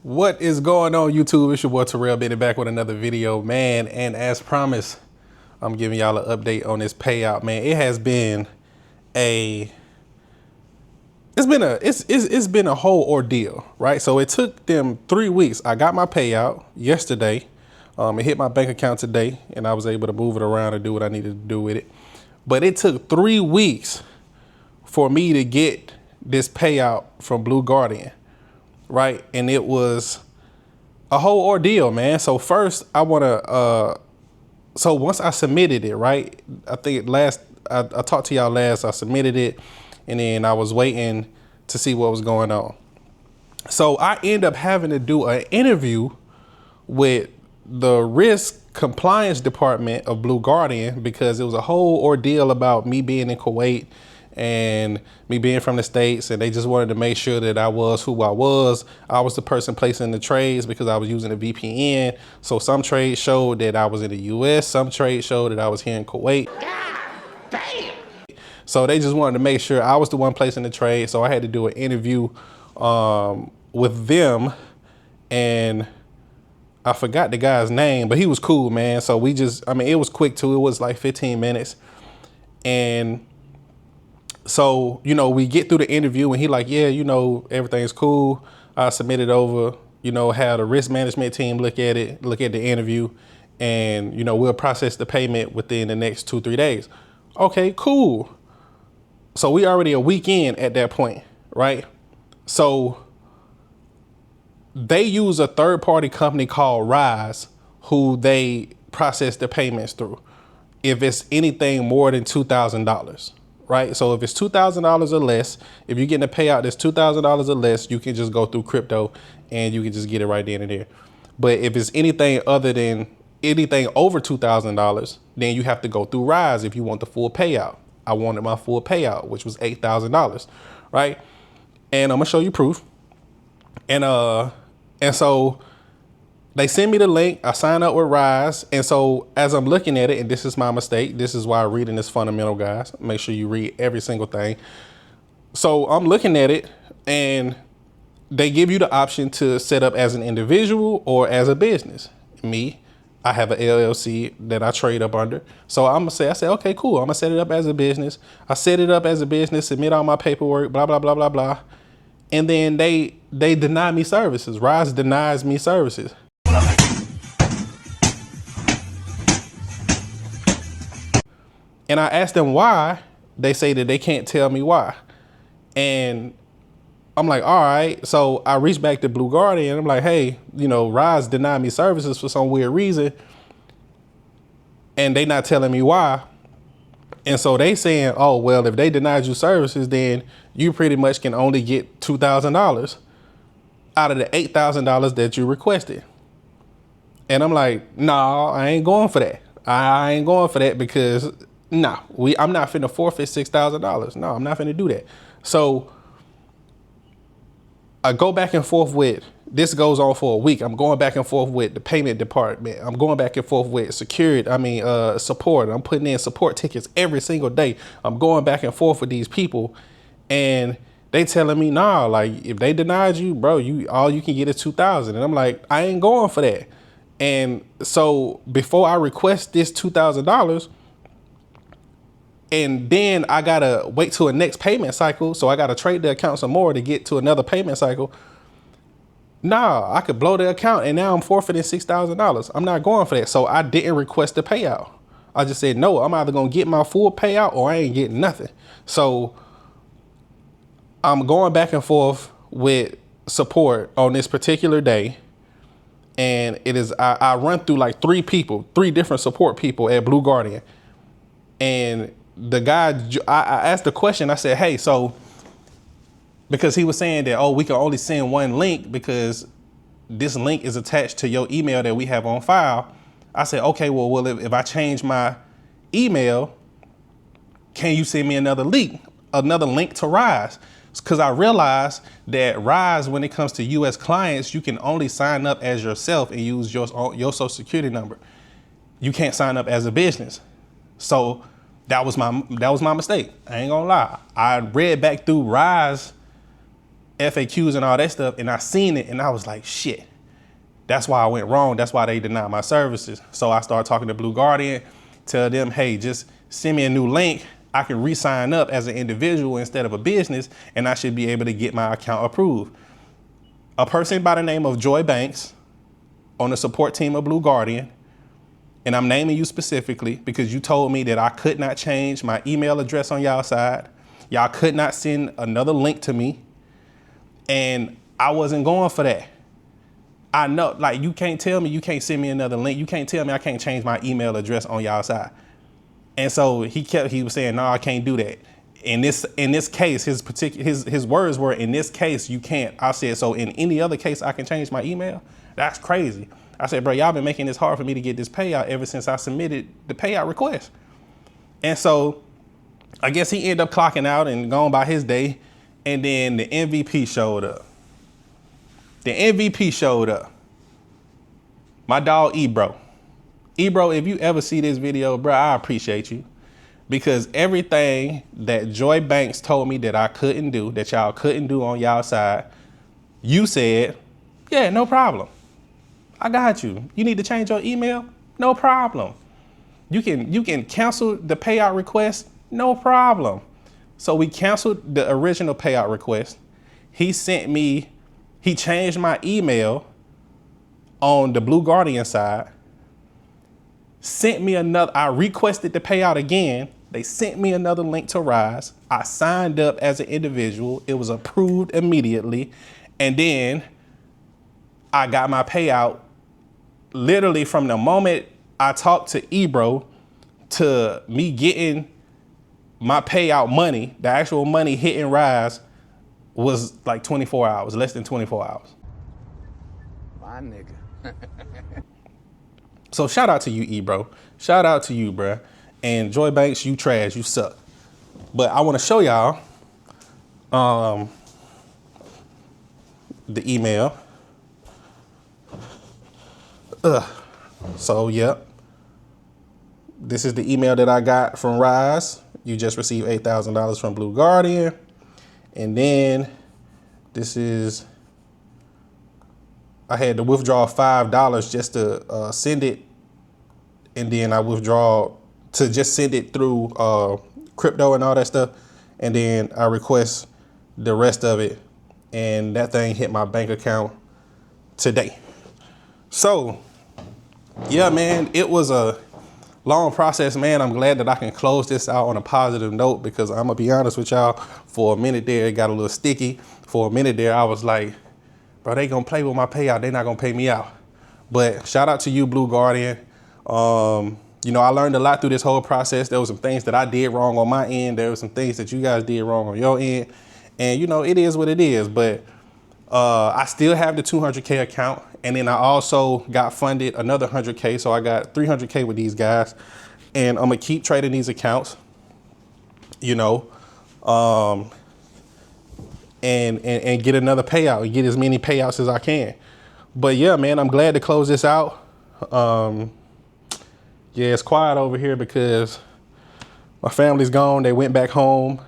What is going on, YouTube? It's your boy Terrell Benny back with another video, man. And as promised, I'm giving y'all an update on this payout, man. It has been it's been a whole ordeal, right? So it took them 3 weeks. I got my payout yesterday. It hit my bank account today, and I was able to move it around and do what I needed to do with it. But it took 3 weeks for me to get this payout from Blue Guardian, right? And it was a whole ordeal, man. So first I want to, so once I submitted it, right? I think I talked to y'all last, I submitted it, and then I was waiting to see what was going on. So I end up having to do an interview with the risk compliance department of Blue Guardian because it was a whole ordeal about me being in Kuwait and me being from the States, and they just wanted to make sure that I was who I was. I was the person placing the trades because I was using a VPN. So some trades showed that I was in the US, some trades showed that I was here in Kuwait. God damn. So they just wanted to make sure I was the one placing the trade. So I had to do an interview with them, and I forgot the guy's name, but he was cool, man. So we just, I mean, it was quick too. It was like 15 minutes. And so, you know, we get through the interview and he like, yeah, you know, everything's cool. I submitted over, you know, had a risk management team look at it, look at the interview, and, you know, we'll process the payment within the next 2-3 days. Okay, cool. So we already a week in at that point, right? So they use a third-party company called Rise, who they process the payments through if it's anything more than $2,000, right? So if it's $2,000 or less, if you're getting a payout that's $2,000 or less, you can just go through crypto and you can just get it right then and there. But if it's anything other than anything over $2,000, then you have to go through Rise if you want the full payout. I wanted my full payout, which was $8,000, right? And I'm gonna show you proof. And so they send me the link, I sign up with Rise. And so as I'm looking at it, and this is my mistake, this is why reading is fundamental, guys. Make sure you read every single thing. So I'm looking at it and they give you the option to set up as an individual or as a business. Me, I have an LLC that I trade up under. So I say, okay, cool. I'm gonna set it up as a business. I set it up as a business, submit all my paperwork, blah, blah, blah, blah, blah. And then they deny me services. Rise denies me services. And I asked them why. They say that they can't tell me why. And I'm like, all right. So I reached back to Blue Guardian. I'm like, hey, you know, Rise denied me services for some weird reason, and they not telling me why. And so they saying, oh, well, if they denied you services, then you pretty much can only get $2,000 out of the $8,000 that you requested. And I'm like, no, I ain't going for that. I ain't going for that because I'm not finna forfeit $6,000. No, I'm not finna do that. So I go back and forth with, this goes on for a week. I'm going back and forth with the payment department. I'm going back and forth with support. I'm putting in support tickets every single day. I'm going back and forth with these people, and they telling me, nah, like if they denied you, bro, all you can get is $2,000. And I'm like, I ain't going for that. And so before I request this $2,000, and then I gotta wait till a next payment cycle. So I gotta trade the account some more to get to another payment cycle. Nah, I could blow the account and now I'm forfeiting $6,000. I'm not going for that. So I didn't request the payout. I just said, no, I'm either gonna get my full payout or I ain't getting nothing. So I'm going back and forth with support on this particular day. And it is, I run through like 3 different support people at Blue Guardian. And the guy, I asked the question, I said, hey, so, because he was saying that, oh, we can only send one link because this link is attached to your email that we have on file. I said, okay, well, if I change my email, can you send me another link to Rise? Because I realized that Rise, when it comes to US clients, you can only sign up as yourself and use your social security number. You can't sign up as a business. So that was my mistake. I ain't gonna lie. I read back through Rise FAQs and all that stuff, and I seen it, and I was like, shit, that's why I went wrong. That's why they denied my services. So I started talking to Blue Guardian, tell them, hey, just send me a new link. I can re-sign up as an individual instead of a business, and I should be able to get my account approved. A person by the name of Joy Banks on the support team of Blue Guardian, and I'm naming you specifically because you told me that I could not change my email address on y'all side. Y'all could not send another link to me, and I wasn't going for that. I know, like, you can't tell me you can't send me another link. You can't tell me I can't change my email address on y'all side. And so he was saying, no, I can't do that. In this case, his words were, in this case, you can't. I said, so in any other case, I can change my email? That's crazy. I said, bro, y'all been making this hard for me to get this payout ever since I submitted the payout request. And so I guess he ended up clocking out and going by his day. And then the MVP showed up. The MVP showed up. My dog, Ebro. Ebro, if you ever see this video, bro, I appreciate you. Because everything that Joy Banks told me that I couldn't do, that y'all couldn't do on y'all side, you said, yeah, no problem. I got you. You need to change your email? No problem. You can cancel the payout request? No problem. So we canceled the original payout request. He changed my email on the Blue Guardian side, sent me another, I requested the payout again. They sent me another link to Rise. I signed up as an individual. It was approved immediately. And then I got my payout literally from the moment I talked to Ebro to me getting my payout money, the actual money hitting Rise was like 24 hours, less than 24 hours. My nigga. So shout out to you, Ebro. Shout out to you, bruh. And Joy Banks, you trash, you suck. But I want to show y'all the email. So, yep. This is the email that I got from Rise. You just received $8,000 from Blue Guardian. And then this is, I had to withdraw $5 just to send it. And then I withdraw to just send it through crypto and all that stuff. And then I request the rest of it. And that thing hit my bank account today. So, yeah, man, it was a long process, man. I'm glad that I can close this out on a positive note because I'm gonna be honest with y'all, for a minute there, it got a little sticky. For a minute there, I was like, bro, they gonna play with my payout. They not gonna pay me out. But shout out to you, Blue Guardian. You know, I learned a lot through this whole process. There was some things that I did wrong on my end. There were some things that you guys did wrong on your end. And you know, it is what it is. But I still have the 200K account. And then I also got funded another 100K. So I got 300K with these guys. And I'm gonna keep trading these accounts, you know, and get another payout and get as many payouts as I can. But yeah, man, I'm glad to close this out. Yeah, it's quiet over here because my family's gone. They went back home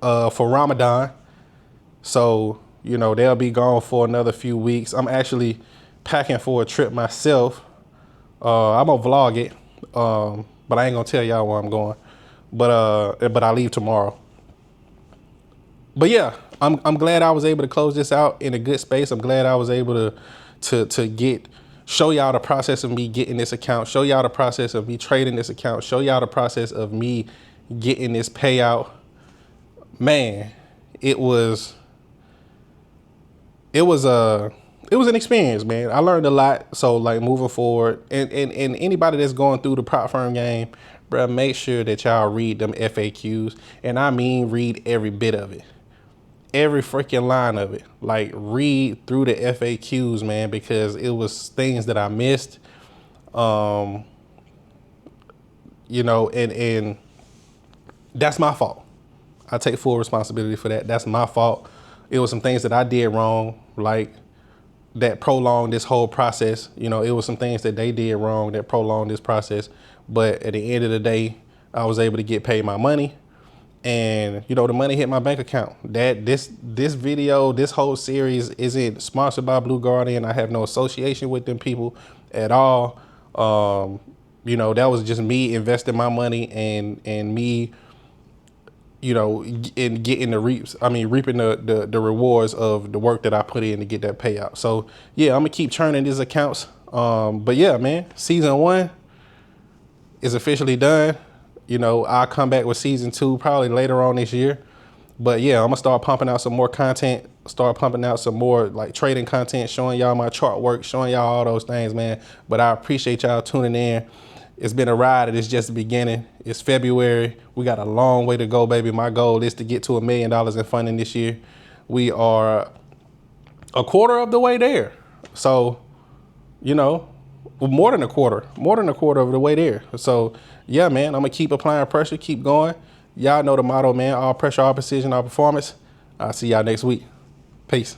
for Ramadan. So, you know, they'll be gone for another few weeks. I'm actually packing for a trip myself. I'm gonna vlog it, but I ain't gonna tell y'all where I'm going. But I leave tomorrow. But yeah, I'm glad I was able to close this out in a good space. I'm glad I was able to show y'all the process of me getting this account, show y'all the process of me trading this account, show y'all the process of me getting this payout. Man, it was an experience, man. I learned a lot. So like moving forward, and anybody that's going through the prop firm game, bro, make sure that y'all read them FAQs. And I mean, read every bit of it. Every freaking line of it. Like, read through the FAQs, man, because it was things that I missed. You know, and that's my fault. I take full responsibility for that. That's my fault. It was some things that I did wrong, like that prolonged this whole process. You know, it was some things that they did wrong that prolonged this process. But at the end of the day, I was able to get paid my money. and you know, the money hit my bank account. That this video, this whole series isn't sponsored by Blue Guardian. I have no association with them people at all. You know, that was just me investing my money and me, you know, in getting the reaping the rewards of the work that I put in to get that payout. So yeah, I'm gonna keep churning these accounts. But yeah, man, season 1 is officially done. You know, I'll come back with season 2 probably later on this year. But yeah, I'm gonna start pumping out some more content, start pumping out some more like trading content, showing y'all my chart work, showing y'all all those things, man. But I appreciate y'all tuning in. It's been a ride, and it's just the beginning. It's February. We got a long way to go, baby. My goal is to get to $1 million in funding this year. We are a quarter of the way there. So, you know, more than a quarter of the way there. So yeah, man, I'm gonna keep applying pressure, keep going. Y'all know the motto, man. All pressure, all precision, all performance. I'll see y'all next week. Peace.